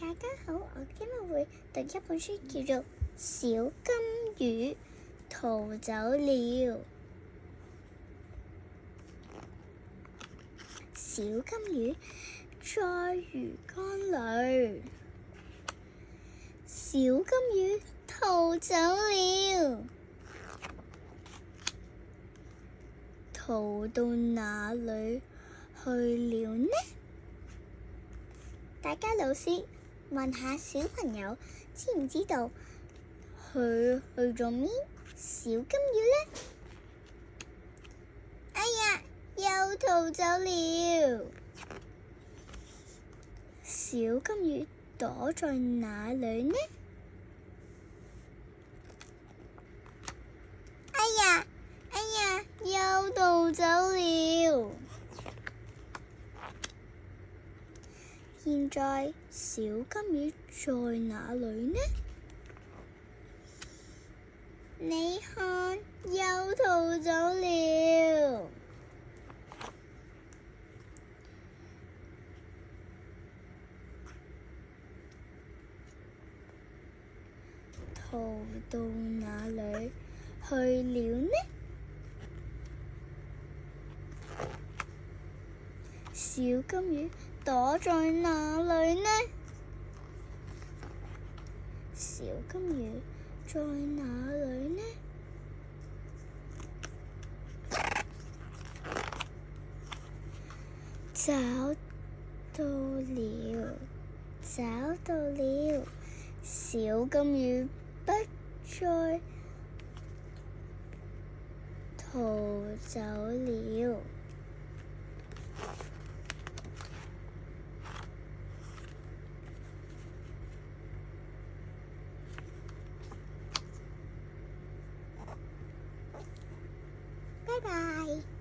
大家好，我今日會讀一本書，叫做《小金魚逃走了》。小金魚在魚缸裏，小金魚逃走了，逃到哪裏去了呢？大家老師問下小朋友，知唔知道佢去咗邊？小金魚呢？哎呀，又逃走了！小金魚躲在哪裏呢？哎呀，又逃走了！現在小金魚在哪裏呢？你看，又逃走了。逃到哪裏去了呢？小金魚躲在哪裏呢？小金魚在哪裏呢？找到了，找到了！小金魚不再逃走了。拜拜。